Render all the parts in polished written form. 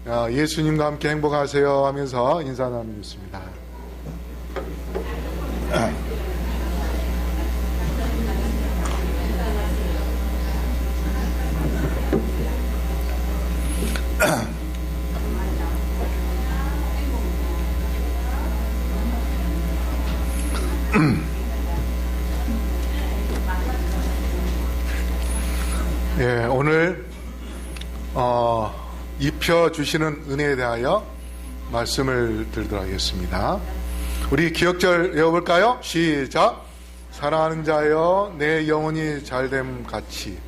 예수님과 함께 행복하세요 하면서 인사 나누겠습니다. 예, 오늘 입혀주시는 은혜에 대하여 말씀을 드리도록 하겠습니다. 우리 기억절 외워볼까요? 시작. 사랑하는 자여 내 영혼이 잘됨 같이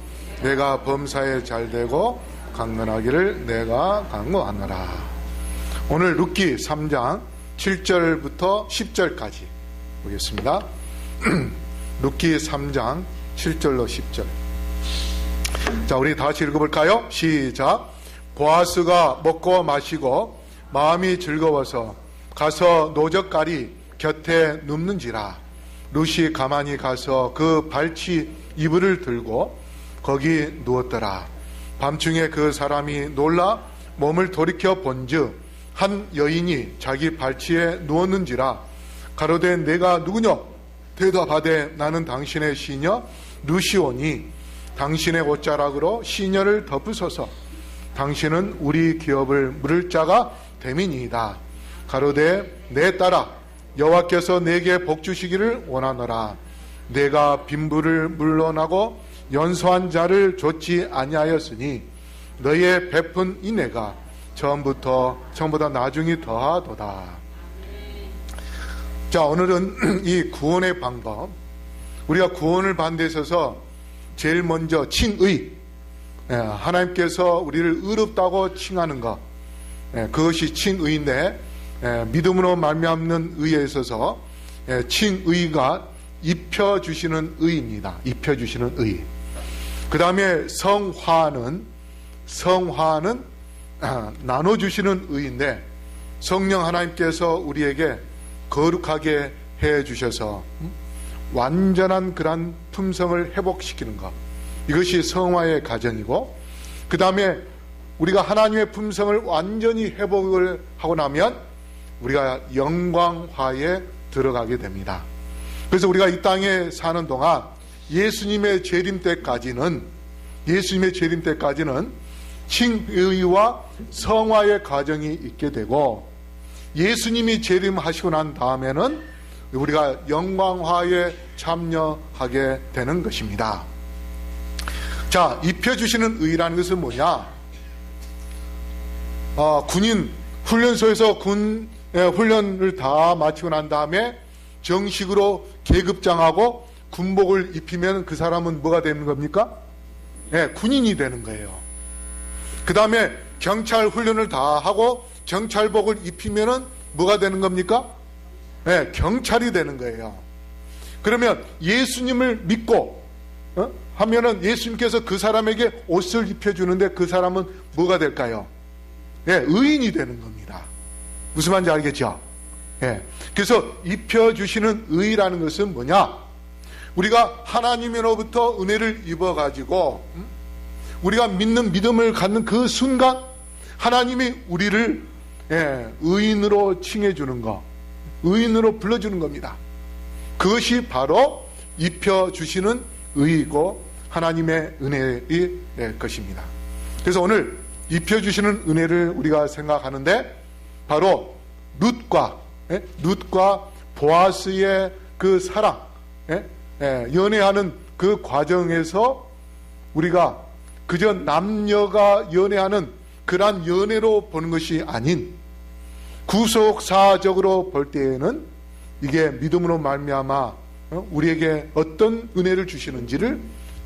내가 범사에 잘되고 강건하기를 내가 간구하노라. 오늘 룻기 3장 7절부터 10절까지 보겠습니다. 룻기 3장 7절로 10절. 자, 우리 다시 읽어볼까요? 시작. 보아스가 먹고 마시고 마음이 즐거워서 가서 노젓가리 곁에 눕는지라. 룻이 가만히 가서 그 발치 이불을 들고 거기 누웠더라. 밤중에 그 사람이 놀라 몸을 돌이켜 본즉 한 여인이 자기 발치에 누웠는지라. 가로되 내가 누구냐? 대답하되 나는 당신의 시녀 룻이오니 당신의 옷자락으로 시녀를 덮으소서. 당신은 우리 기업을 물을 자가 됨이니이다. 가로되 내 딸아 여호와께서 내게 복 주시기를 원하노라. 내가 빈부를 물러나고 연소한 자를 좇지 아니하였으니 너의 베푼 인애가 처음보다 나중이 더하도다. 자, 오늘은 이 구원의 방법, 우리가 구원을 받는 데 있어서 제일 먼저 칭의, 하나님께서 우리를 의롭다고 칭하는 것, 그것이 칭의인데 믿음으로 말미암는 의에 있어서 칭의가 입혀주시는 의입니다. 입혀주시는 의. 그 다음에 성화는 나눠주시는 의인데 성령 하나님께서 우리에게 거룩하게 해주셔서 완전한 그런 품성을 회복시키는 것, 이것이 성화의 과정이고, 그 다음에 우리가 하나님의 품성을 완전히 회복을 하고 나면 우리가 영광화에 들어가게 됩니다. 그래서 우리가 이 땅에 사는 동안 예수님의 재림 때까지는 칭의와 성화의 과정이 있게 되고, 예수님이 재림하시고 난 다음에는 우리가 영광화에 참여하게 되는 것입니다. 자, 입혀주시는 의라는 것은 뭐냐? 군인 훈련소에서 군 훈련을 다 마치고 난 다음에 정식으로 계급장하고 군복을 입히면 그 사람은 뭐가 되는 겁니까? 군인이 되는 거예요. 그 다음에 경찰 훈련을 다 하고 경찰복을 입히면은 뭐가 되는 겁니까? 경찰이 되는 거예요. 그러면 예수님을 믿고 하면은 예수님께서 그 사람에게 옷을 입혀주는데 그 사람은 뭐가 될까요? 의인이 되는 겁니다. 무슨 말인지 알겠죠? 그래서 입혀주시는 의라는 것은 뭐냐? 우리가 하나님으로부터 은혜를 입어가지고 우리가 믿는 믿음을 갖는 그 순간 하나님이 우리를 의인으로 칭해주는 것, 의인으로 불러주는 겁니다. 그것이 바로 입혀주시는 의이고 하나님의 은혜의 것입니다. 그래서 오늘 입혀주시는 은혜를 우리가 생각하는데 바로 룻과 보아스의 그 사랑, 연애하는 그 과정에서 우리가 그저 남녀가 연애하는 그러한 연애로 보는 것이 아닌 구속사적으로 볼 때에는 이게 믿음으로 말미암아 우리에게 어떤 은혜를 주시는지를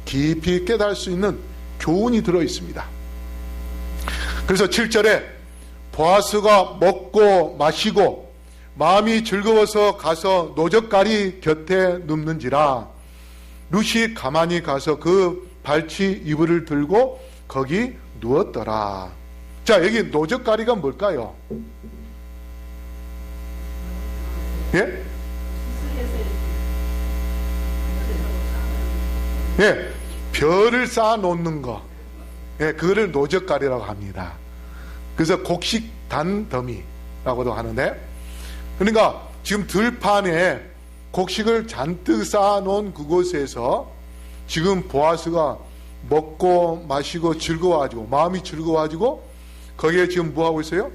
깊이 깨달을 수 있는 교훈이 들어 있습니다. 그래서 7절에 보아스가 먹고 마시고 마음이 즐거워서 가서 노젓가리 곁에 눕는지라. 룻이 가만히 가서 그 발치 이불을 들고 거기 누웠더라. 자, 여기 노젓가리가 뭘까요? 별을 쌓아 놓는 거, 그거를 노젓가리라고 합니다. 그래서 곡식단 더미라고도 하는데, 그러니까 지금 들판에 곡식을 잔뜩 쌓아놓은 그곳에서 지금 보아스가 먹고 마시고 즐거워가지고, 마음이 즐거워가지고 거기에 지금 뭐하고 있어요?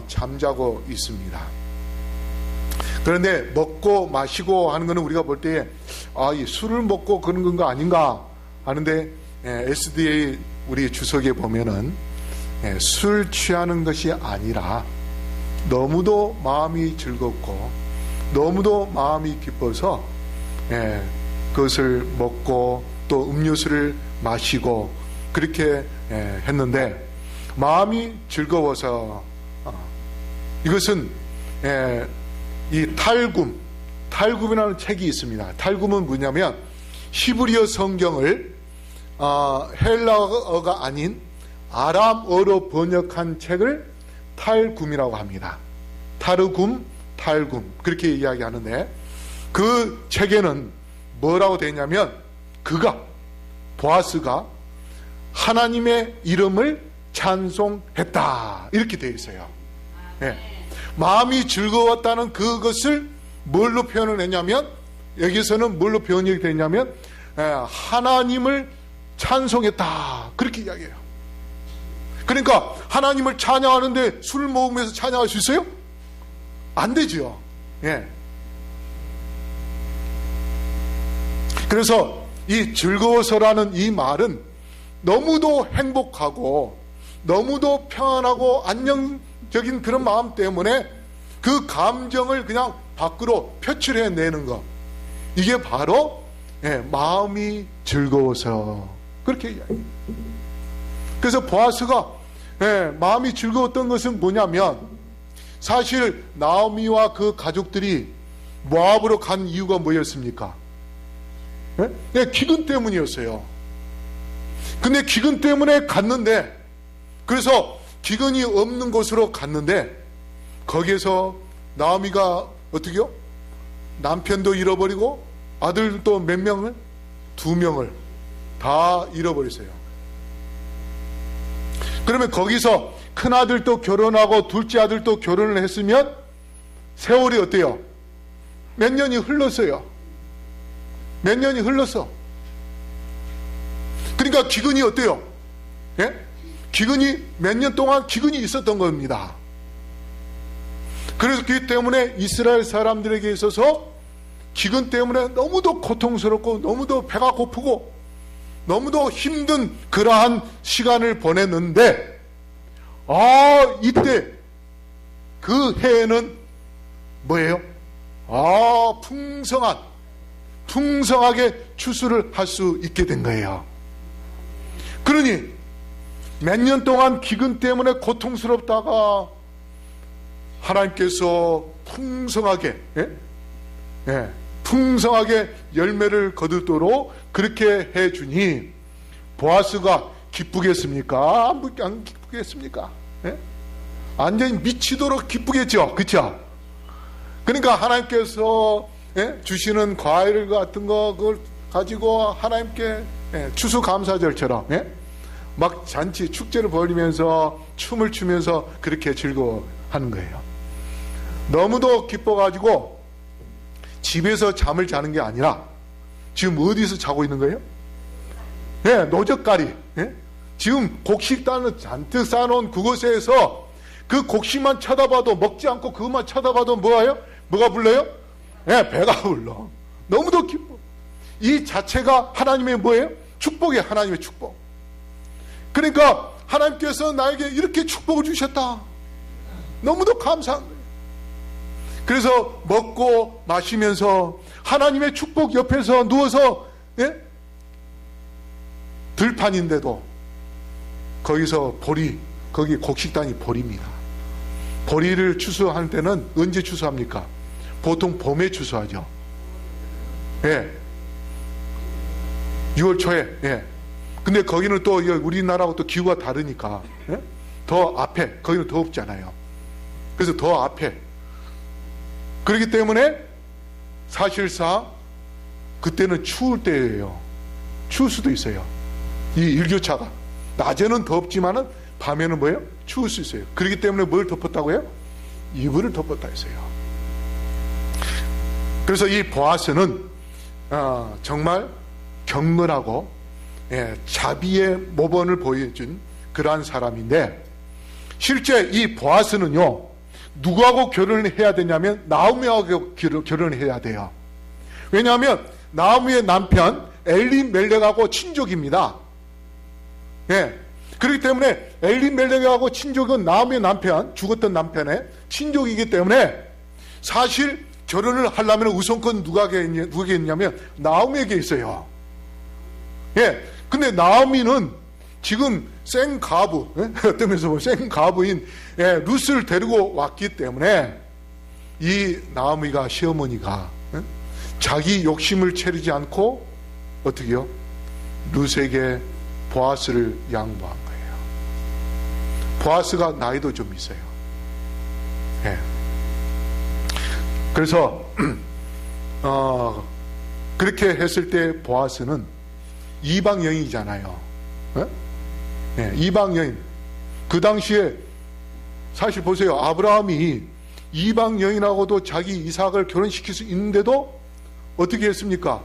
잠자고 있습니다. 그런데 먹고 마시고 하는 것은 우리가 볼 때에 이 술을 먹고 그런 건가 아닌가 하는데, SDA 우리 주석에 보면은 술 취하는 것이 아니라 너무도 마음이 즐겁고 너무도 마음이 기뻐서 그것을 먹고 또 음료수를 마시고 그렇게 했는데, 마음이 즐거워서 이것은 이 탈굼이라는 책이 있습니다. 탈굼은 뭐냐면 히브리어 성경을 헬라어가 아닌 아람어로 번역한 책을 탈굼이라고 합니다. 탈굼 그렇게 이야기하는데, 그 책에는 뭐라고 되어 있냐면 보아스가 하나님의 이름을 찬송했다 이렇게 되어 있어요. 마음이 즐거웠다는 그것을 뭘로 표현을 했냐면, 여기서는 뭘로 표현이 되냐면 하나님을 찬송했다 그렇게 이야기해요. 그러니까 하나님을 찬양하는데 술 먹으면서 찬양할 수 있어요? 안 되죠. 그래서 이 즐거워서라는 이 말은 너무도 행복하고 너무도 평안하고 안정적인 그런 마음 때문에 그 감정을 그냥 밖으로 표출해내는 것, 이게 바로 마음이 즐거워서 그렇게 이야기해요. 그래서 보아스가 마음이 즐거웠던 것은 뭐냐면, 사실 나오미와 그 가족들이 모압으로 간 이유가 뭐였습니까? 기근 때문이었어요. 근데 기근 때문에 갔는데, 그래서 기근이 없는 곳으로 갔는데, 거기에서 나오미가 어떻게요? 남편도 잃어버리고 아들도 몇 명을? 2명을 다 잃어버렸어요. 그러면 거기서 큰아들도 결혼하고 둘째 아들도 결혼을 했으면 세월이 어때요? 몇 년이 흘렀어요. 몇 년이 흘렀어. 그러니까 기근이 어때요? 기근이 몇 년 동안 기근이 있었던 겁니다. 그래서 그렇기 때문에 이스라엘 사람들에게 있어서 기근 때문에 너무도 고통스럽고 너무도 배가 고프고 너무도 힘든 그러한 시간을 보냈는데, 이때 그 해에는 뭐예요? 풍성하게 추수를 할 수 있게 된 거예요. 그러니 몇 년 동안 기근 때문에 고통스럽다가 하나님께서 풍성하게 열매를 거두도록 그렇게 해주니 보아스가 기쁘겠습니까? 안 기쁘겠습니까? 완전히 미치도록 기쁘겠죠. 그렇죠? 그러니까 하나님께서 주시는 과일 같은 거 그걸 가지고 하나님께 추수감사절처럼 막 잔치 축제를 벌이면서 춤을 추면서 그렇게 즐거워하는 거예요. 너무도 기뻐가지고 집에서 잠을 자는 게 아니라 지금 어디서 자고 있는 거예요? 노젓가리. 지금 곡식단을 잔뜩 쌓아놓은 그곳에서 그 곡식만 쳐다봐도, 먹지 않고 그것만 쳐다봐도 뭐가 불러요? 배가 불러. 너무도 기뻐. 이 자체가 하나님의 뭐예요? 축복이에요. 하나님의 축복. 그러니까 하나님께서 나에게 이렇게 축복을 주셨다. 너무도 감사한 거예요. 그래서 먹고 마시면서 하나님의 축복 옆에서 누워서 들판인데도 거기서 거기 곡식단이 보리입니다. 보리를 추수할 때는 언제 추수합니까? 보통 봄에 추수하죠. 6월 초에. 근데 거기는 또 우리나라하고 또 기후가 다르니까 더 앞에, 거기는 더 없잖아요. 그래서 더 앞에. 그렇기 때문에 사실상 그때는 추울 때예요. 추울 수도 있어요. 이 일교차가 낮에는 덥지만은 밤에는 뭐예요? 추울 수 있어요. 그렇기 때문에 뭘 덮었다고요? 이불을 덮었다 했어요. 그래서 이 보아스는 정말 경건하고 자비의 모범을 보여준 그러한 사람인데, 실제 이 보아스는요, 누구하고 결혼을 해야 되냐면 나오미하고 결혼을 해야 돼요. 왜냐하면 나오미의 남편 엘리멜렉하고 친족입니다. 그렇기 때문에 엘리멜렉하고 친족은 나오미의 남편, 죽었던 남편의 친족이기 때문에 사실 결혼을 하려면 우선권 누구에게 있냐면 나오미에게 있어요. 근데 나오미는 지금 생가부, 어떤 면에서 보면 생가부인 룻을 데리고 왔기 때문에 이 나오미가, 시어머니가 자기 욕심을 채리지 않고 어떻게요? 룻에게 보아스를 양보한 거예요. 보아스가 나이도 좀 있어요. 그래서 그렇게 했을 때 보아스는 이방 여인이잖아요. 이방 여인. 그 당시에 사실 보세요. 아브라함이 이방 여인하고도 자기 이삭을 결혼시킬 수 있는데도 어떻게 했습니까?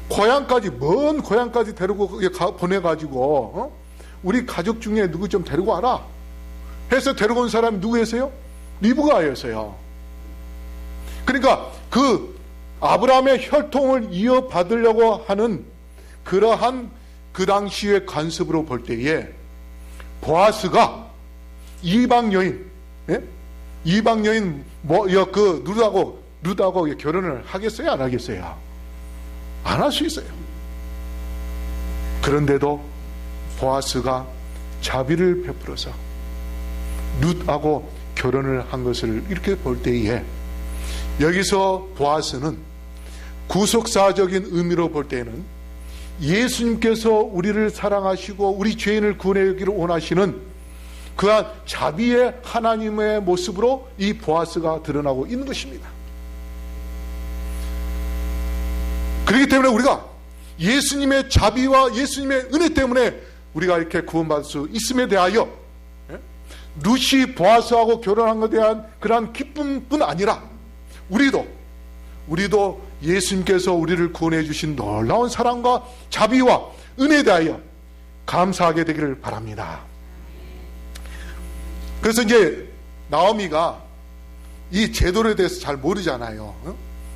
고향까지, 먼 고향까지 데리고 보내가지고 우리 가족 중에 누구 좀 데리고 와라 해서 데리고 온 사람이 누구였어요? 리브가였어요. 그러니까 그 아브라함의 혈통을 이어받으려고 하는 그러한 그 당시의 관습으로 볼 때에 보아스가 이방 여인, 이방 여인 그 룻하고 결혼을 하겠어요, 안 하겠어요? 안 할 수 있어요. 그런데도 보아스가 자비를 베풀어서 룻하고 결혼을 한 것을 이렇게 볼 때에, 여기서 보아스는 구속사적인 의미로 볼 때는 예수님께서 우리를 사랑하시고 우리 죄인을 구원하기를 원하시는 그한 자비의 하나님의 모습으로 이 보아스가 드러나고 있는 것입니다. 그렇기 때문에 우리가 예수님의 자비와 예수님의 은혜 때문에 우리가 이렇게 구원받을 수 있음에 대하여 룻이 보아스하고 결혼한 것에 대한 그러한 기쁨뿐 아니라 우리도 예수님께서 우리를 구원해 주신 놀라운 사랑과 자비와 은혜에 대하여 감사하게 되기를 바랍니다. 그래서 이제 나오미가 이 제도에 대해서 잘 모르잖아요.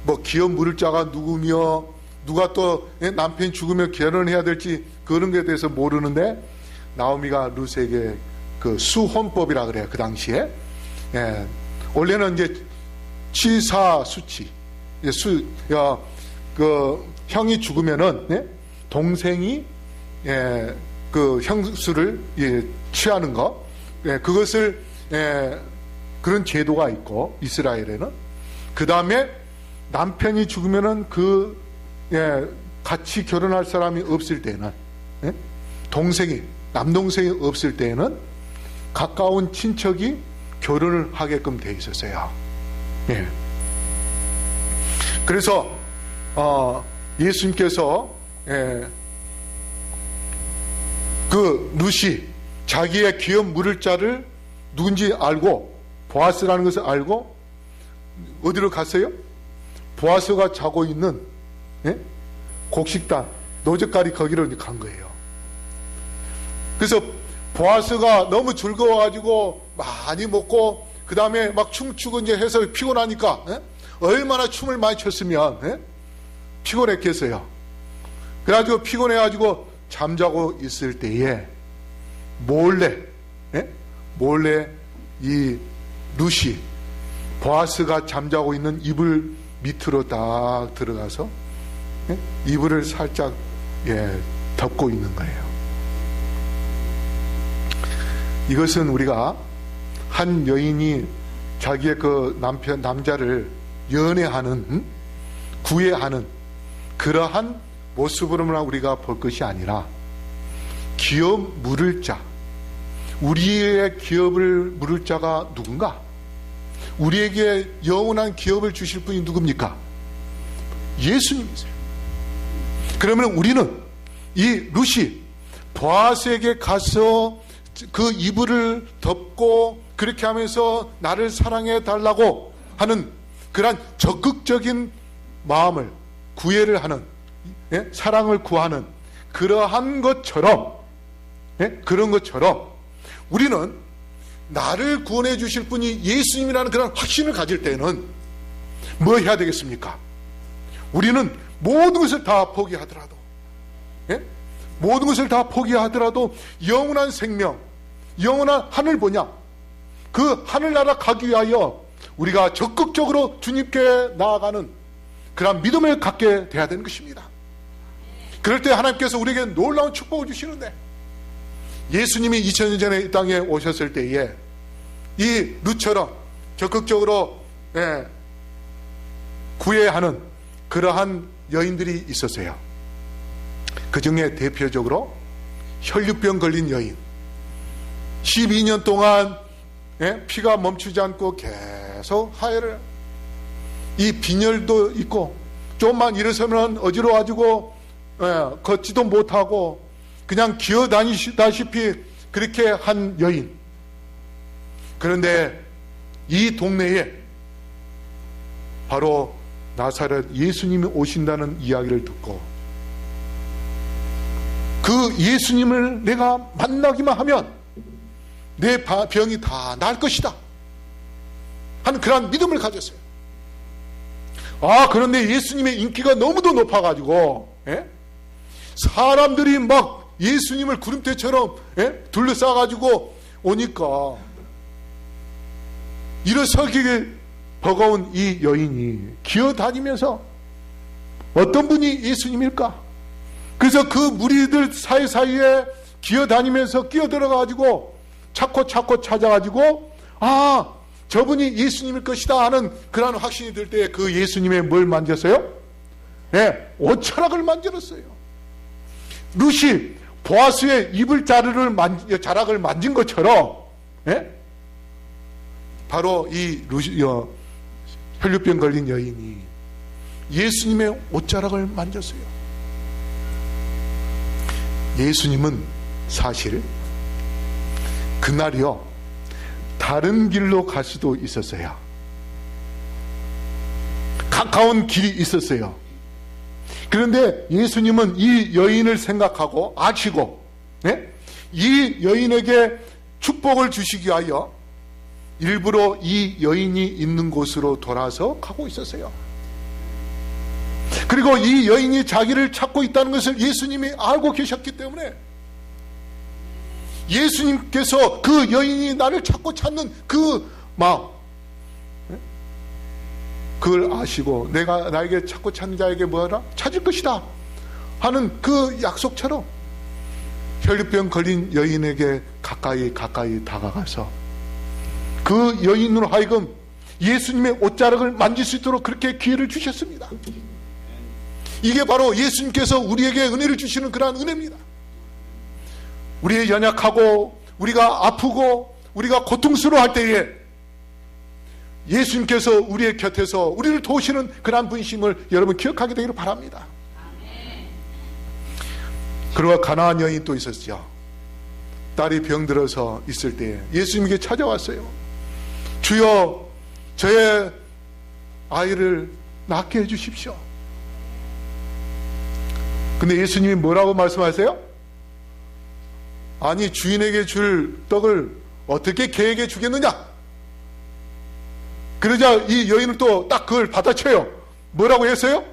뭐 기업 물을 자가 누구며 누가 또 남편이 죽으면 결혼해야 될지 그런 것에 대해서 모르는데, 나오미가 룻에게 그 수혼법이라 그래요. 그 당시에 원래는 이제 치사수치, 그 형이 죽으면은 동생이 그 형수를 취하는 거, 그것을 그런 제도가 있고 이스라엘에는. 그 다음에 남편이 죽으면은 같이 결혼할 사람이 없을 때는, 남동생이 없을 때는 가까운 친척이 결혼을 하게끔 돼 있었어요. 그래서 예수님께서 그 룻이 자기의 기업 물을 자를 누군지 알고, 보아스라는 것을 알고 어디로 갔어요? 보아스가 자고 있는 곡식단, 노젓가리 거기로 간 거예요. 그래서 보아스가 너무 즐거워가지고 많이 먹고 그 다음에 막 춤추고 이제 해서 피곤하니까 얼마나 춤을 많이 췄으면 피곤했겠어요. 그래가지고 피곤해가지고 잠자고 있을 때에 몰래 이 룻이 보아스가 잠자고 있는 이불 밑으로 딱 들어가서 이불을 살짝 덮고 있는 거예요. 이것은 우리가 한 여인이 자기의 그 남자를 연애하는, 구애하는 그러한 모습으로만 우리가 볼 것이 아니라, 기업 물을 자, 우리의 기업을 물을 자가 누군가? 우리에게 영원한 기업을 주실 분이 누굽니까? 예수님이세요. 그러면 우리는 이 룻이 보아스에게 가서 그 이불을 덮고 그렇게 하면서 나를 사랑해 달라고 하는 그러한 적극적인 마음을 구애를 하는, 예? 사랑을 구하는 그러한 것처럼, 예? 그런 것처럼 우리는 나를 구원해 주실 분이 예수님이라는 그런 확신을 가질 때는 뭐 해야 되겠습니까? 우리는 모든 것을 다 포기하더라도, 예? 모든 것을 다 포기하더라도 영원한 생명, 영원한 하늘 보냐, 그 하늘나라 가기 위하여 우리가 적극적으로 주님께 나아가는 그런 믿음을 갖게 돼야 되는 것입니다. 그럴 때 하나님께서 우리에게 놀라운 축복을 주시는데, 예수님이 2000년 전에 이 땅에 오셨을 때에 이 룻처럼 적극적으로, 예, 구애하는 그러한 여인들이 있었어요. 그 중에 대표적으로 혈류병 걸린 여인, 12년 동안, 예, 피가 멈추지 않고 계속 하혈을, 이 빈혈도 있고 좀만 일어서면 어지러워가지고, 예, 걷지도 못하고 그냥 기어다니다시피 그렇게 한 여인. 그런데 이 동네에 바로 나사렛 예수님이 오신다는 이야기를 듣고, 그 예수님을 내가 만나기만 하면 내 병이 다 나을 것이다 하는 그러한 믿음을 가졌어요. 그런데 예수님의 인기가 너무도 높아가지고, 예? 사람들이 막 예수님을 구름대처럼, 예? 둘러싸가지고 오니까 일어서기 버거운 이 여인이 기어다니면서 어떤 분이 예수님일까? 그래서 그 무리들 사이사이에 기어다니면서 끼어들어가지고 찾고 찾아가지고, 저분이 예수님일 것이다 하는 그런 확신이 들 때 그 예수님의 뭘 만졌어요? 네, 옷자락을 만졌어요. 룻이 보아스의 이불 자락을 만진 것처럼, 네? 바로 이 혈류병 걸린 여인이 예수님의 옷자락을 만졌어요. 예수님은 사실 그날이요, 다른 길로 갈 수도 있었어요. 가까운 길이 있었어요. 그런데 예수님은 이 여인을 생각하고 아시고, 네? 이 여인에게 축복을 주시기 위하여 일부러 이 여인이 있는 곳으로 돌아서 가고 있었어요. 그리고 이 여인이 자기를 찾고 있다는 것을 예수님이 알고 계셨기 때문에 예수님께서 그 여인이 나를 찾는 그 마음, 그걸 아시고 내가 나에게 찾는 자에게 뭐하라? 찾을 것이다 하는 그 약속처럼 혈류병 걸린 여인에게 가까이 다가가서 그 여인으로 하여금 예수님의 옷자락을 만질 수 있도록 그렇게 기회를 주셨습니다. 이게 바로 예수님께서 우리에게 은혜를 주시는 그러한 은혜입니다. 우리의 연약하고 우리가 아프고 우리가 고통스러워할 때에 예수님께서 우리의 곁에서 우리를 도우시는 그러한 분이심을 여러분 기억하게 되기를 바랍니다. 그리고 가나안 여인이 또 있었죠. 딸이 병들어서 있을 때 예수님께 찾아왔어요. 주여, 저의 아이를 낫게 해주십시오. 근데 예수님이 뭐라고 말씀하세요? 아니, 주인에게 줄 떡을 어떻게 개에게 주겠느냐? 그러자 이 여인은 또 딱 그걸 받아쳐요. 뭐라고 했어요?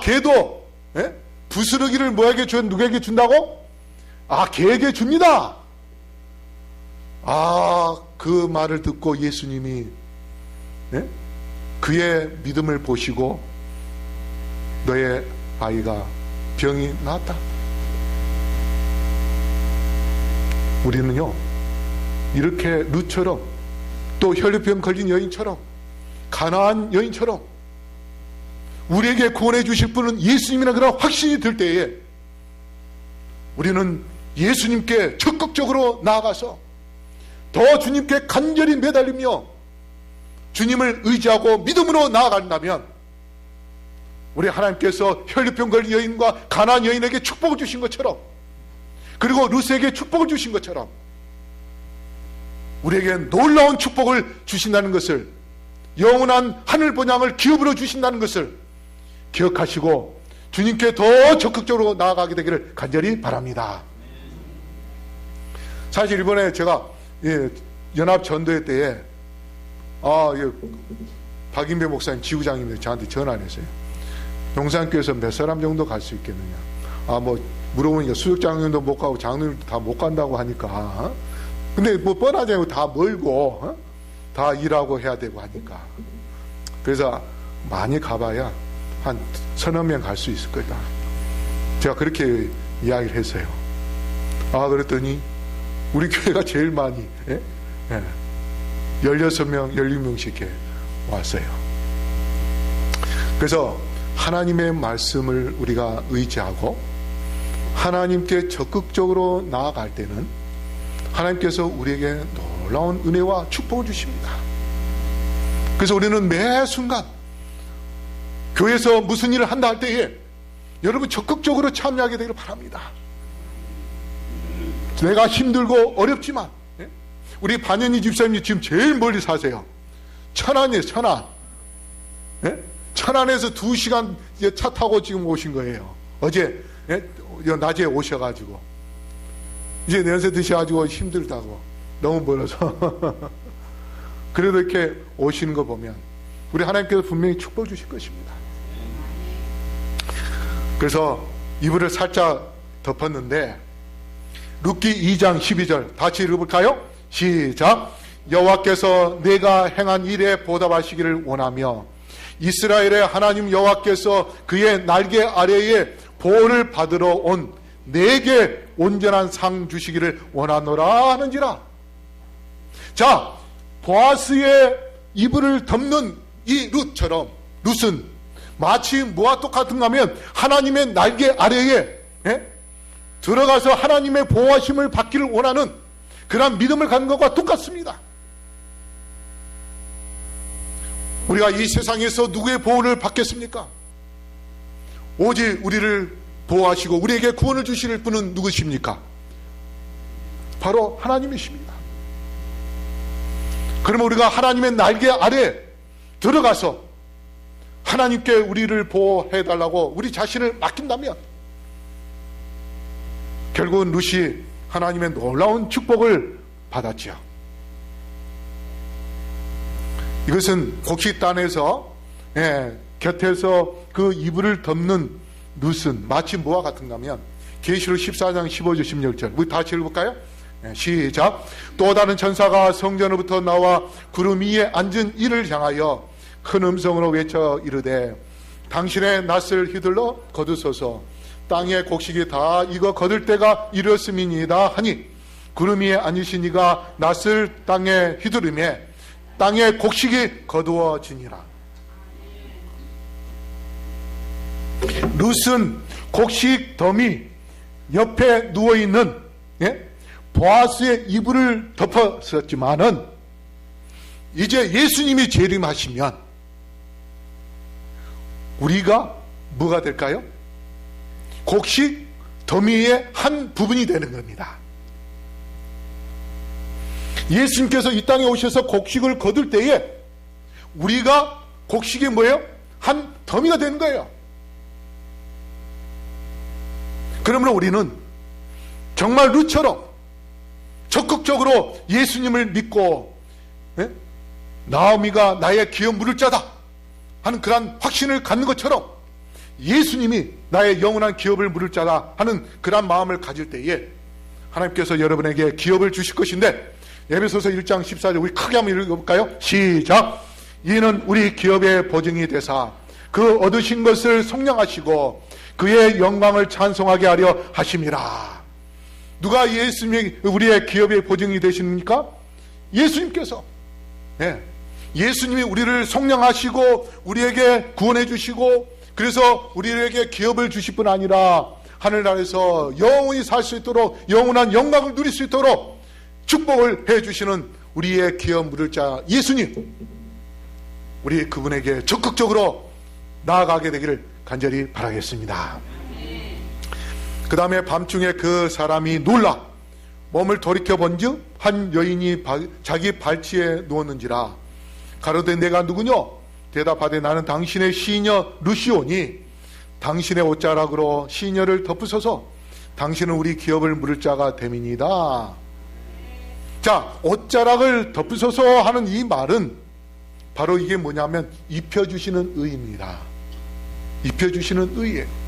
개도, 예? 부스러기를 누구에게 준다고? 개에게 줍니다. 그 말을 듣고 예수님이, 예? 그의 믿음을 보시고 너의 아이가 병이 나았다. 우리는요, 이렇게 룻처럼 또 혈류병 걸린 여인처럼 가나안 여인처럼 우리에게 구원해 주실 분은 예수님이나 그런 확신이 들 때에 우리는 예수님께 적극적으로 나아가서 더 주님께 간절히 매달리며 주님을 의지하고 믿음으로 나아간다면 우리 하나님께서 혈류병 걸린 여인과 가나안 여인에게 축복을 주신 것처럼 그리고 루스에게 축복을 주신 것처럼 우리에게 놀라운 축복을 주신다는 것을, 영원한 하늘 본향을 기업으로 주신다는 것을 기억하시고 주님께 더 적극적으로 나아가게 되기를 간절히 바랍니다. 사실 이번에 제가 연합 전도회 때에 박인배 목사님 지구장님이 저한테 전화를 했어요. 용산교회에서 몇 사람 정도 갈 수 있겠느냐. 물어보니까 수석장님도 못 가고 장로님도 다 못 간다고 하니까. 근데 뻔하잖아요. 다 멀고 다 일하고 해야 되고 하니까. 그래서 많이 가봐야 한 30명 갈 수 있을 거다. 제가 그렇게 이야기를 했어요. 그랬더니 우리 교회가 제일 많이 16명, 16명씩 이렇게 왔어요. 그래서 하나님의 말씀을 우리가 의지하고 하나님께 적극적으로 나아갈 때는 하나님께서 우리에게 놀라운 은혜와 축복을 주십니다. 그래서 우리는 매 순간 교회에서 무슨 일을 한다 할 때에 여러분 적극적으로 참여하게 되기를 바랍니다. 내가 힘들고 어렵지만, 우리 반연희 집사님이 지금 제일 멀리 사세요. 천안이에요. 천안. 천안에서 2시간 차 타고 지금 오신 거예요. 어제 낮에 오셔가지고 이제 연세 드셔가지고 힘들다고, 너무 멀어서 그래도 이렇게 오시는 거 보면 우리 하나님께서 분명히 축복 주실 것입니다. 그래서 이불을 살짝 덮었는데 룻기 2장 12절 다시 읽어볼까요? 시작. 여호와께서 내가 행한 일에 보답하시기를 원하며 이스라엘의 하나님 여호와께서 그의 날개 아래에 보호를 받으러 온 내게 온전한 상 주시기를 원하노라 하는지라. 자, 보아스의 이불을 덮는 이 룻처럼, 룻은 마치 뭐와 똑같은가 하면 하나님의 날개 아래에 들어가서 하나님의 보호하심을 받기를 원하는 그런 믿음을 갖는 것과 똑같습니다. 우리가 이 세상에서 누구의 보호를 받겠습니까? 오직 우리를 보호하시고 우리에게 구원을 주실 분은 누구십니까? 바로 하나님이십니다. 그러면 우리가 하나님의 날개 아래 들어가서 하나님께 우리를 보호해달라고 우리 자신을 맡긴다면 결국은 룻이 하나님의 놀라운 축복을 받았지요. 이것은 곡식단에서 곁에서 그 이불을 덮는 룻은 마치 뭐와 같은가 하면 계시록 14장 15절 16절 우리 다시 읽어볼까요? 시작. 또 다른 천사가 성전으로부터 나와 구름 위에 앉은 이를 향하여 큰 음성으로 외쳐 이르되 당신의 낫을 휘둘러 거두소서. 땅의 곡식이 다 익어 거둘 때가 이르렀음이니이다 하니 구름 위에 앉으신 이가 낫을 땅에 휘두르매 땅의 곡식이 거두어지니라. 룻은 곡식 더미 옆에 누워있는 보아스의 이불을 덮었었지만은 이제 예수님이 재림하시면 우리가 뭐가 될까요? 곡식 더미의 한 부분이 되는 겁니다. 예수님께서 이 땅에 오셔서 곡식을 거둘 때에 우리가 곡식이 뭐예요? 한 더미가 되는 거예요. 그러므로 우리는 정말 룻처럼 적극적으로 예수님을 믿고 나오미가 나의 기업 물을 자다 하는 그러한 확신을 갖는 것처럼 예수님이 나의 영원한 기업을 물을 자다 하는 그러한 마음을 가질 때에 하나님께서 여러분에게 기업을 주실 것인데 에베소서 1장 14절 우리 크게 한번 읽어볼까요? 시작. 이는 우리 기업의 보증이 되사 그 얻으신 것을 성령하시고 그의 영광을 찬송하게 하려 하심이라. 누가 예수님이 우리의 기업의 보증이 되십니까? 예수님께서. 예수님이 우리를 성령하시고 우리에게 구원해 주시고 그래서 우리에게 기업을 주실 뿐 아니라 하늘나라에서 영원히 살 수 있도록 영원한 영광을 누릴 수 있도록 축복을 해 주시는 우리의 기업 물을 자 예수님, 우리 그분에게 적극적으로 나아가게 되기를 간절히 바라겠습니다. 그 다음에 밤중에 그 사람이 놀라 몸을 돌이켜 본즉 한 여인이 자기 발치에 누웠는지라. 가로되 내가 누구뇨? 대답하되 나는 당신의 시녀 루시오니 당신의 옷자락으로 시녀를 덮으소서. 당신은 우리 기업을 물을 자가 됨이니이다. 자, 옷자락을 덮으소서 하는 이 말은 바로 이게 뭐냐면 입혀주시는 의입니다. 입혀주시는 의예요.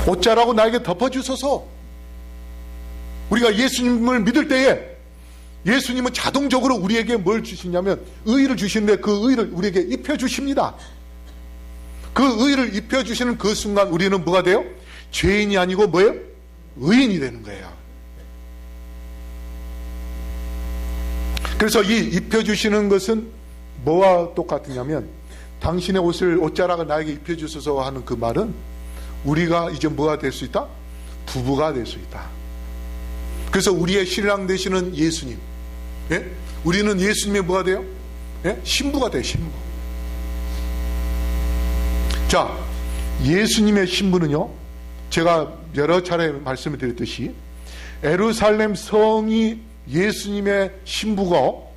옷자락으로 나에게 덮어주소서. 우리가 예수님을 믿을 때에 예수님은 자동적으로 우리에게 뭘 주시냐면 의를 주시는데 그 의를 우리에게 입혀주십니다. 그 의를 입혀주시는 그 순간 우리는 뭐가 돼요? 죄인이 아니고 뭐예요? 의인이 되는 거예요. 그래서 이 입혀주시는 것은 뭐와 똑같으냐면 당신의 옷자락을 나에게 입혀주소서 하는 그 말은 우리가 이제 뭐가 될 수 있다? 부부가 될 수 있다. 그래서 우리의 신랑 되시는 예수님, 예? 우리는 예수님의 뭐가 돼요? 예? 신부가 돼요. 신부. 자, 예수님의 신부는요, 제가 여러 차례 말씀을 드렸듯이 예루살렘 성이 예수님의 신부고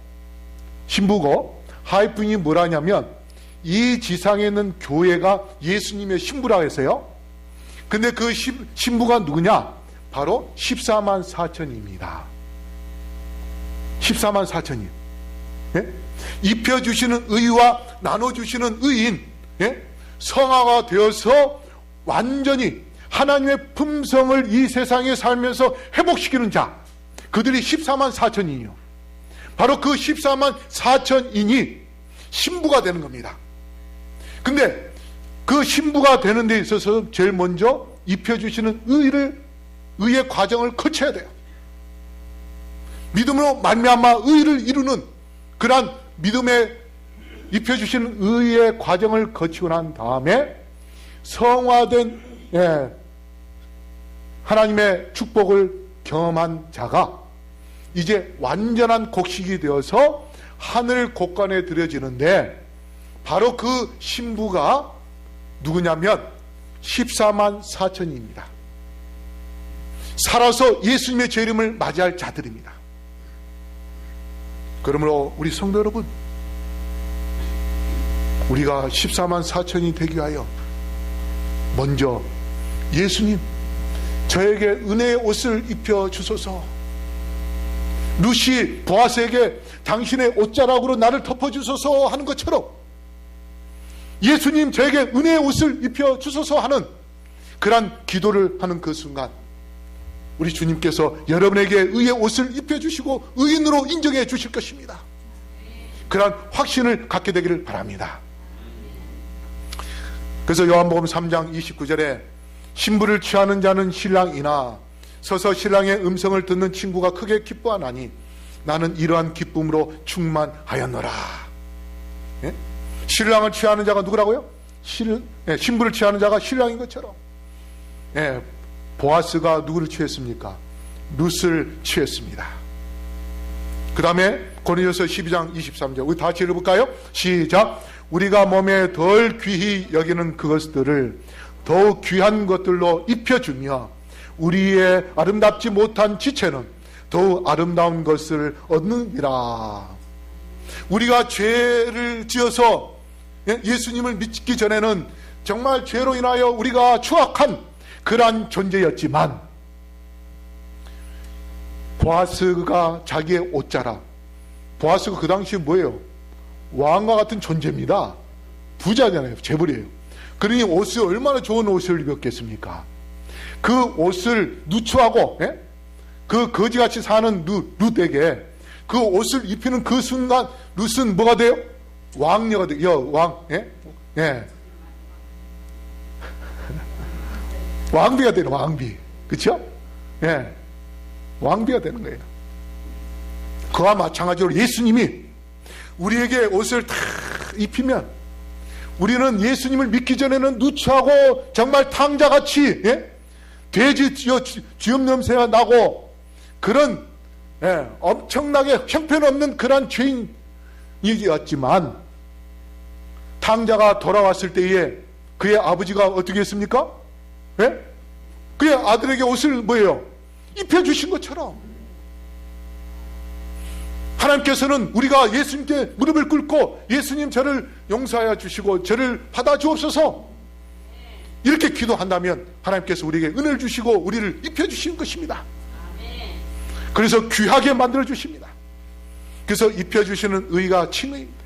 하이픈이 뭐라냐면 이 지상에 있는 교회가 예수님의 신부라고 했어요. 근데 그 신부가 누구냐? 바로 14만 4천입니다. 14만 4천이요. 예? 입혀주시는 의와 나눠주시는 의인, 예? 성화가 되어서 완전히 하나님의 품성을 이 세상에 살면서 회복시키는 자, 그들이 14만 4천이요. 바로 그 14만 4천인이 신부가 되는 겁니다. 근데 그 신부가 되는 데 있어서 제일 먼저 입혀주시는 의의 과정을 거쳐야 돼요. 믿음으로 말미암아 의를 이루는 그러한 믿음에 입혀주시는 의의 과정을 거치고 난 다음에 성화된 하나님의 축복을 경험한 자가 이제 완전한 곡식이 되어서 하늘 곳간에 들여지는데 바로 그 신부가 누구냐면 14만 4천입니다. 살아서 예수님의 재림을 맞이할 자들입니다. 그러므로 우리 성도 여러분, 우리가 14만 4천이 되기 위하여 먼저 예수님, 저에게 은혜의 옷을 입혀주소서. 루시 보아스에게 당신의 옷자락으로 나를 덮어주소서 하는 것처럼 예수님, 저에게 은혜의 옷을 입혀주소서 하는 그러한 기도를 하는 그 순간 우리 주님께서 여러분에게 의의 옷을 입혀주시고 의인으로 인정해 주실 것입니다. 그러한 확신을 갖게 되기를 바랍니다. 그래서 요한복음 3장 29절에 신부를 취하는 자는 신랑이나 서서 신랑의 음성을 듣는 친구가 크게 기뻐하나니 나는 이러한 기쁨으로 충만하였노라. 예? 신랑을 취하는 자가 누구라고요? 신부를 취하는 자가 신랑인 것처럼 보아스가 누구를 취했습니까? 룻을 취했습니다. 그 다음에 고린도서 12장 23절 우리 다 같이 읽어볼까요? 시작. 우리가 몸에 덜 귀히 여기는 그것들을 더욱 귀한 것들로 입혀주며 우리의 아름답지 못한 지체는 더욱 아름다운 것을 얻느니라. 우리가 죄를 지어서 예수님을 믿기 전에는 정말 죄로 인하여 우리가 추악한 그러한 존재였지만 보아스가 자기의 옷자락, 보아스가 그 당시에 뭐예요? 왕과 같은 존재입니다. 부자잖아요. 재벌이에요. 그러니 옷을 얼마나 좋은 옷을 입었겠습니까? 그 옷을 누추하고 그 거지같이 사는 룻에게 그 옷을 입히는 그 순간 룻은 뭐가 돼요? 왕녀가 돼요. 왕비가 되는 왕비. 그렇죠? 왕비가 되는 거예요. 그와 마찬가지로 예수님이 우리에게 옷을 다 입히면 우리는 예수님을 믿기 전에는 누추하고 정말 탕자같이 돼지 쥐염 냄새가 나고 그런 엄청나게 형편없는 그런 죄인이었지만 탕자가 돌아왔을 때에 그의 아버지가 어떻게 했습니까? 그의 아들에게 옷을 뭐예요? 입혀주신 것처럼 하나님께서는 우리가 예수님께 무릎을 꿇고 예수님 저를 용서하여 주시고 저를 받아주옵소서 이렇게 기도한다면 하나님께서 우리에게 은혜를 주시고 우리를 입혀주시는 것입니다. 그래서 귀하게 만들어 주십니다. 그래서 입혀주시는 의가 칭의입니다.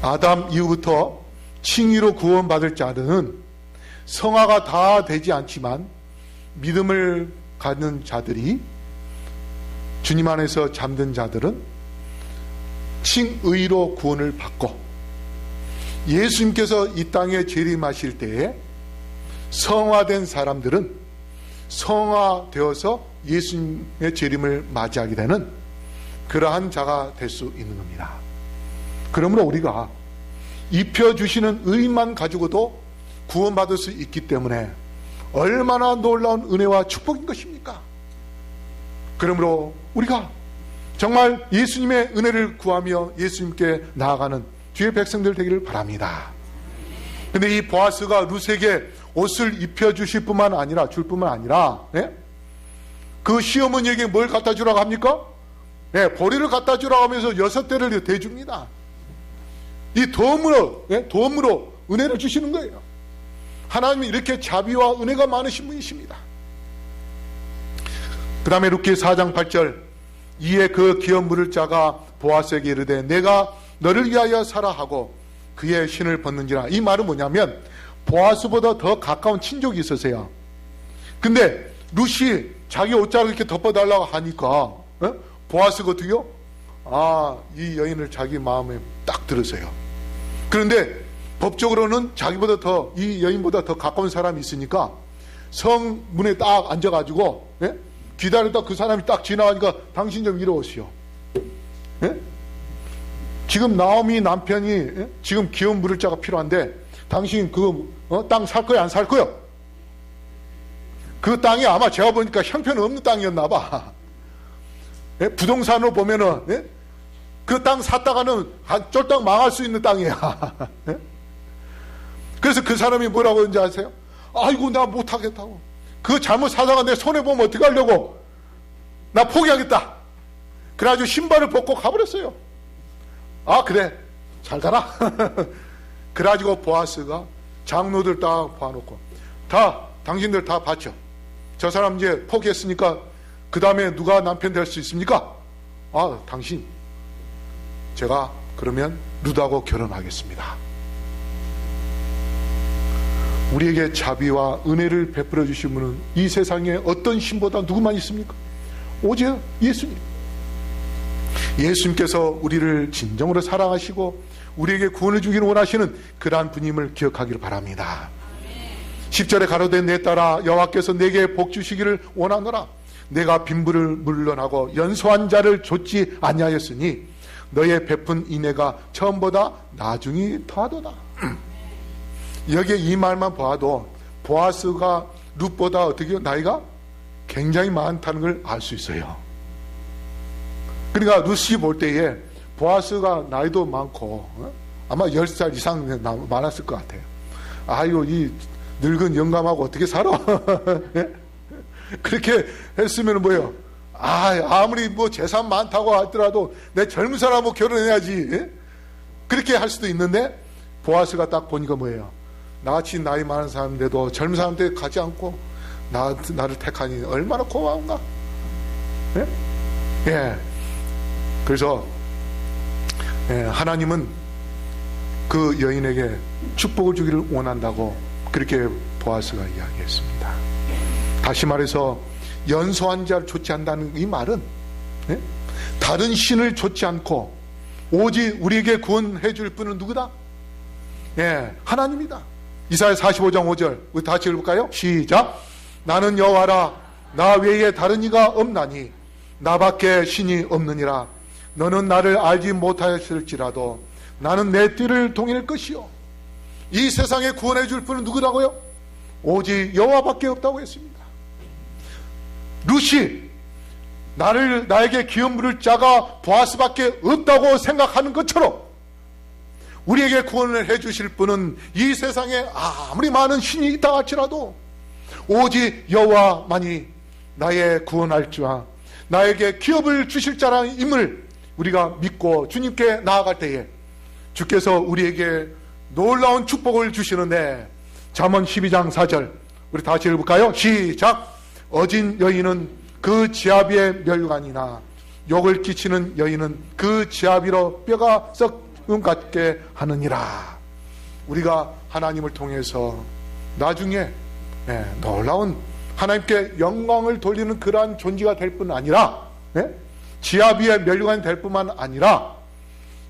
아담 이후부터 칭의로 구원받을 자는 성화가 다 되지 않지만 믿음을 갖는 자들이 주님 안에서 잠든 자들은 칭의로 구원을 받고 예수님께서 이 땅에 재림하실 때에 성화된 사람들은 성화되어서 예수님의 재림을 맞이하게 되는 그러한 자가 될 수 있는 겁니다. 그러므로 우리가 입혀주시는 의만 가지고도 구원받을 수 있기 때문에 얼마나 놀라운 은혜와 축복인 것입니까? 그러므로 우리가 정말 예수님의 은혜를 구하며 예수님께 나아가는 주의 백성들 되기를 바랍니다. 근데 이 보아스가 룻에게 옷을 입혀주실 뿐만 아니라 줄 뿐만 아니라 그 시어머니에게 뭘 갖다 주라고 합니까? 보리를 갖다 주라고 하면서 6대를 대줍니다. 이 도움으로 은혜를 주시는 거예요. 하나님이 이렇게 자비와 은혜가 많으신 분이십니다. 그 다음에 룻기 4장 8절 이에 그 기업 물을 자가 보아스에게 이르되 내가 너를 위하여 사라 하고 그의 신을 벗는지라. 이 말은 뭐냐면 보아스보다 더 가까운 친족이 있었어요. 근데 룻이 자기 옷자락을 이렇게 덮어달라고 하니까 보아스가 어떻게요? 이 여인을 자기 마음에 딱 들으세요. 그런데 법적으로는 자기보다 더 이 여인보다 더 가까운 사람이 있으니까 성문에 딱 앉아가지고 기다리다 그 사람이 딱 지나가니까 당신 좀 이러오시오. 지금 나오미 남편이 지금 기업 물을 자가 필요한데 당신 그 땅 살 거야 안 살 거야? 그 땅이 아마 제가 보니까 형편없는 땅이었나 봐. 부동산으로 보면은 그 땅 샀다가는 쫄딱 망할 수 있는 땅이야. 그래서 그 사람이 뭐라고 했는지 아세요? 아이고 나 못하겠다고. 그거 잘못 사다가 내 손해보면 어떻게 하려고? 나 포기하겠다. 그래가지고 신발을 벗고 가버렸어요. 그래 잘 가라. 그래가지고 보아스가 장로들 딱 봐놓고 당신들 다 바쳐. 저 사람 이제 포기했으니까 그 다음에 누가 남편 될 수 있습니까? 당신 제가 그러면 룻하고 결혼하겠습니다. 우리에게 자비와 은혜를 베풀어 주신 분은 이 세상에 어떤 신보다 누구만 있습니까? 오직 예수님. 예수님께서 우리를 진정으로 사랑하시고 우리에게 구원을 주기를 원하시는 그러한 분임을 기억하기를 바랍니다. 10절에 가로되 내 딸아 여호와께서 내게 복 주시기를 원하노라. 내가 빈부를 물러나고 연소한 자를 좇지 아니하였으니 너의 베푼 인애가 처음보다 나중이 더하도다. 여기에 이 말만 봐도 보아스가 룻보다 어떻게 나이가 굉장히 많다는 걸 알 수 있어요. 그러니까 룻이 볼 때에 보아스가 나이도 많고 아마 10살 이상 많았을 것 같아요. 아유 이 늙은 영감하고 어떻게 살아? 그렇게 했으면 뭐예요? 아무리 뭐 재산 많다고 하더라도 내 젊은 사람하고 결혼해야지. 그렇게 할 수도 있는데 보아스가 딱 보니까 뭐예요? 나같이 나이 많은 사람인데도 젊은 사람한테 가지 않고 나를 택하니 얼마나 고마운가? 그래서 하나님은 그 여인에게 축복을 주기를 원한다고 그렇게 보아스가 이야기했습니다. 다시 말해서 연소한 자를 좇지 않는다는 이 말은 다른 신을 좇지 않고 오직 우리에게 구원해 줄 분은 누구다? 하나님이다. 이사야 45장 5절 우리 다 같이 읽을까요? 시작. 나는 여호와라 나 외에 다른 이가 없나니 나밖에 신이 없느니라. 너는 나를 알지 못하였을지라도 나는 내 띠를 동일 것이요. 이 세상에 구원해 줄 분은 누구라고요? 오직 여호와밖에 없다고 했습니다. 룻이 나에게 기업 물을 자가 보아스밖에 없다고 생각하는 것처럼 우리에게 구원을 해 주실 분은 이 세상에 아무리 많은 신이 있다 할지라도 오직 여호와만이 나의 구원할 자와 나에게 기업을 주실 자라는 임을 우리가 믿고 주님께 나아갈 때에 주께서 우리에게 놀라운 축복을 주시는데, 잠언 12장 4절 우리 다시 읽어볼까요? 시작. 어진 여인은 그 지아비의 멸관이나 욕을 끼치는 여인은 그 지아비로 뼈가 썩음 같게 하느니라. 우리가 하나님을 통해서 나중에 놀라운 하나님께 영광을 돌리는 그러한 존재가 될 뿐 아니라, 지아비의 멸관이 될 뿐만 아니라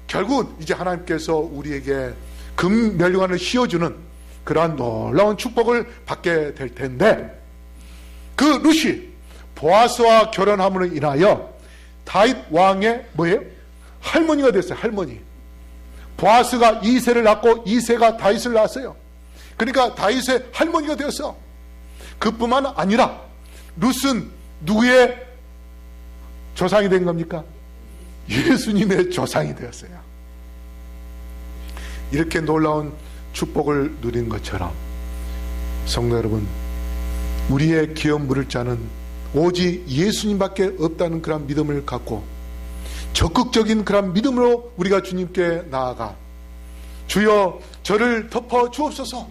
결국 이제 하나님께서 우리에게 금 멸관을 씌워주는 그러한 놀라운 축복을 받게 될 텐데, 그 룻이 보아스와 결혼함으로 인하여 다윗 왕의 뭐예요? 할머니가 됐어요. 할머니. 보아스가 이새를 낳고 이새가 다윗을 낳았어요. 그러니까 다윗의 할머니가 되었어. 그뿐만 아니라 룻은 누구의 조상이 된 겁니까? 예수님의 조상이 되었어요. 이렇게 놀라운 축복을 누린 것처럼 성도 여러분, 우리의 기업 물을 자는 오직 예수님밖에 없다는 그런 믿음을 갖고 적극적인 그런 믿음으로 우리가 주님께 나아가 주여 저를 덮어 주옵소서,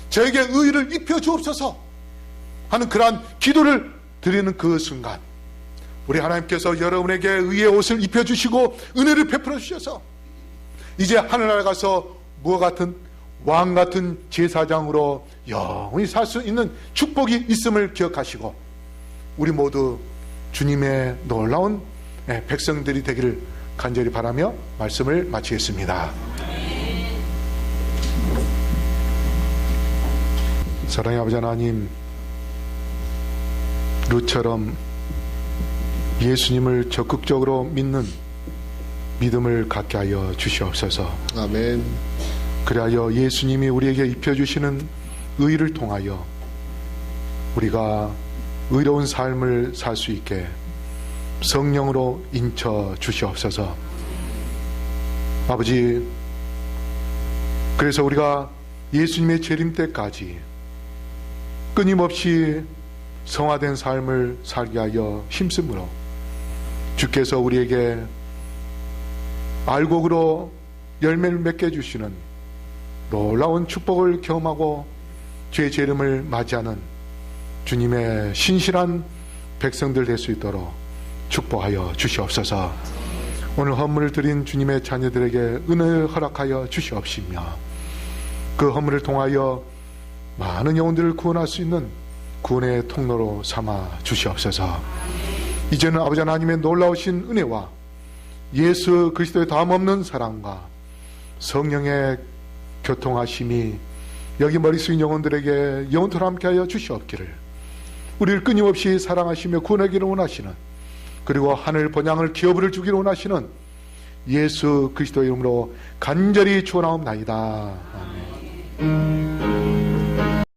저에게 의를 입혀 주옵소서 하는 그러한 기도를 드리는 그 순간, 우리 하나님께서 여러분에게 의의 옷을 입혀주시고 은혜를 베풀어 주셔서 이제 하늘나라 가서 무엇 같은 왕 같은 제사장으로 영원히 살 수 있는 축복이 있음을 기억하시고 우리 모두 주님의 놀라운 백성들이 되기를 간절히 바라며 말씀을 마치겠습니다. 사랑의 아버지 하나님, 룻처럼 예수님을 적극적으로 믿는 믿음을 갖게 하여 주시옵소서. 아멘. 그리하여 예수님이 우리에게 입혀주시는 의를 통하여 우리가 의로운 삶을 살 수 있게 성령으로 인쳐 주시옵소서. 아버지, 그래서 우리가 예수님의 재림 때까지 끊임없이 성화된 삶을 살게 하여 힘쓰므로 주께서 우리에게 알곡으로 열매를 맺게 해주시는 놀라운 축복을 경험하고 죄의 재림을 맞이하는 주님의 신실한 백성들 될 수 있도록 축복하여 주시옵소서. 오늘 헌물을 드린 주님의 자녀들에게 은혜를 허락하여 주시옵시며 그 헌물을 통하여 많은 영혼들을 구원할 수 있는 구원의 통로로 삼아 주시옵소서. 이제는 아버지 하나님의 놀라우신 은혜와 예수 그리스도의 다음없는 사랑과 성령의 교통하심이 여기 머리 숙인 영혼들에게 영원토록 함께하여 주시옵기를, 우리를 끊임없이 사랑하시며 구원하기를 원하시는, 그리고 하늘 번양을 기업을 주기를 원하시는 예수 그리스도의 이름으로 간절히 축원하옵나이다. 아멘.